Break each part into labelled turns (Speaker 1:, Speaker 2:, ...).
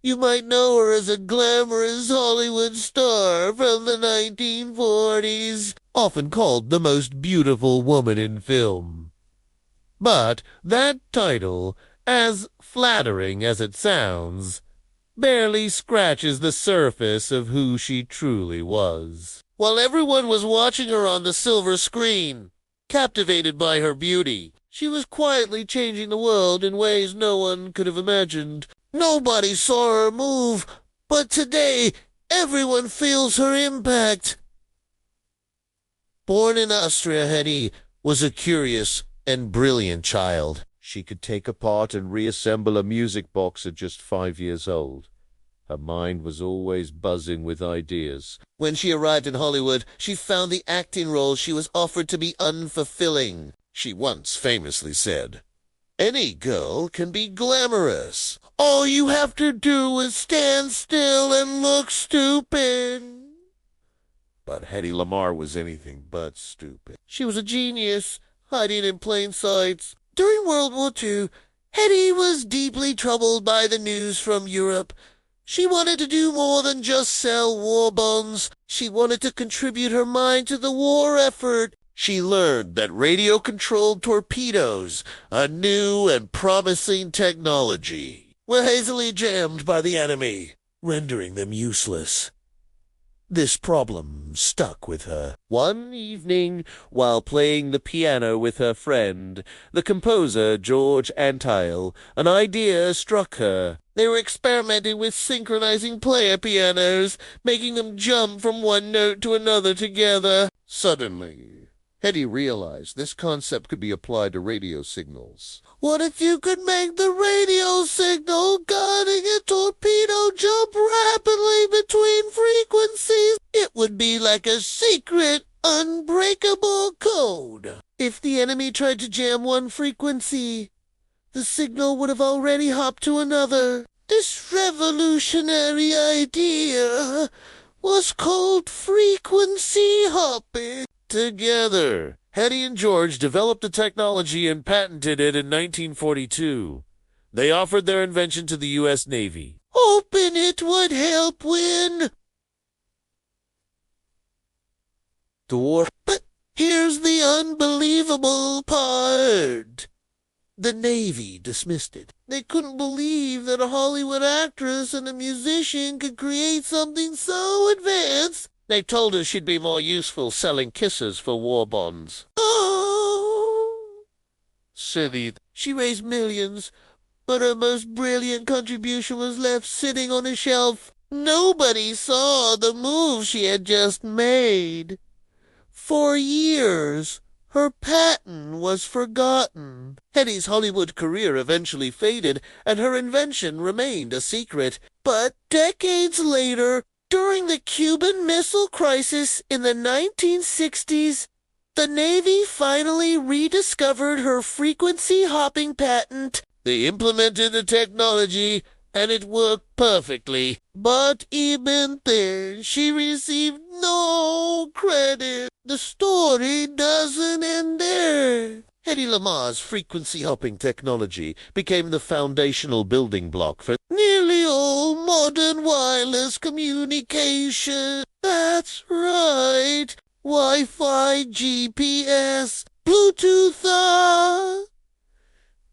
Speaker 1: You might know her as a glamorous Hollywood star from the 1940s, often called the most beautiful woman in film. But that title, as flattering as it sounds, barely scratches the surface of who she truly was. While everyone was watching her on the silver screen, captivated by her beauty, she was quietly changing the world in ways no one could have imagined. Nobody saw her move, but today everyone feels her impact. Born in Austria, Hedy was a curious and brilliant child.
Speaker 2: She could take apart and reassemble a music box at just 5 years old. Her mind was always buzzing with ideas.
Speaker 1: When she arrived in Hollywood, she found the acting roles she was offered to be unfulfilling. She once famously said, "Any girl can be glamorous. All you have to do is stand still and look stupid."
Speaker 2: But Hedy Lamarr was anything but stupid.
Speaker 1: She was a genius, hiding in plain sight. During World War II, Hedy was deeply troubled by the news from Europe. She wanted to do more than just sell war bonds. She wanted to contribute her mind to the war effort. She learned that radio-controlled torpedoes, a new and promising technology, were hazily jammed by the enemy, rendering them useless. This problem stuck with her. One evening, while playing the piano with her friend, the composer George Antheil, an idea struck her. They were experimenting with synchronizing player pianos, making them jump from one note to another together. Suddenly, Hedy realized this concept could be applied to radio signals. What if you could make the radio signal guiding a torpedo jump rapidly between frequencies? It would be like a secret, unbreakable code. If the enemy tried to jam one frequency, the signal would have already hopped to another. This revolutionary idea was called frequency hopping. Together, Hedy and George developed the technology and patented it in 1942. They offered their invention to the U.S. Navy, hoping it would help win the war. But here's the unbelievable part. The Navy dismissed it. They couldn't believe that a Hollywood actress and a musician could create something so advanced. They told her she'd be more useful selling kisses for war bonds. Oh, silly. She raised millions, but her most brilliant contribution was left sitting on a shelf. Nobody saw the move she had just made. For years, her patent was forgotten. Hedy's Hollywood career eventually faded, and her invention remained a secret. But decades later, during the Cuban Missile Crisis in the 1960s, the Navy finally rediscovered her frequency-hopping patent. They implemented the technology, and it worked perfectly. But even then, she received no credit. The story doesn't end there. Hedy Lamarr's frequency-hopping technology became the foundational building block for nearly all modern wireless communication. That's right. Wi-Fi, GPS, Bluetooth,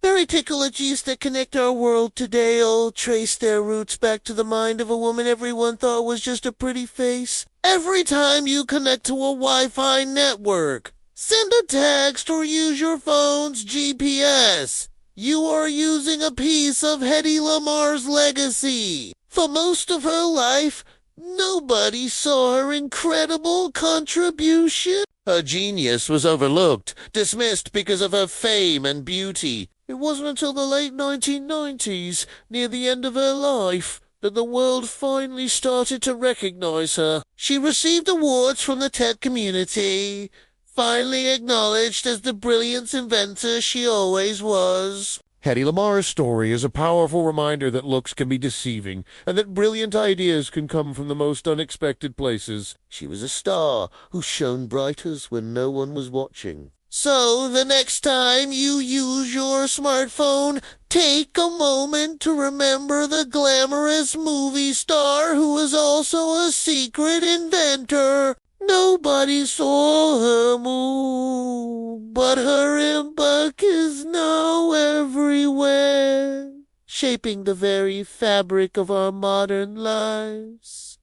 Speaker 1: fairy technologies that connect our world today all trace their roots back to the mind of a woman everyone thought was just a pretty face. Every time you connect to a Wi-Fi network, send a text or use your phone's GPS, you are using a piece of Hedy Lamarr's legacy. For most of her life, nobody saw her incredible contribution. Her genius was overlooked, dismissed because of her fame and beauty. It wasn't until the late 1990s, near the end of her life, that the world finally started to recognize her. She received awards from the tech community, finally acknowledged as the brilliant inventor she always was. Hedy Lamarr's story is a powerful reminder that looks can be deceiving, and that brilliant ideas can come from the most unexpected places. She was a star who shone brightest when no one was watching. So the next time you use your smartphone, take a moment to remember the glamorous movie star who was also a secret inventor. Nobody saw her move, but her impact is now everywhere, shaping the very fabric of our modern lives.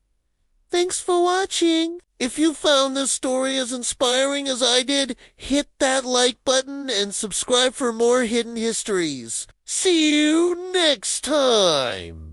Speaker 1: Thanks for watching. If you found this story as inspiring as I did, hit that like button and subscribe for more hidden histories. See you next time.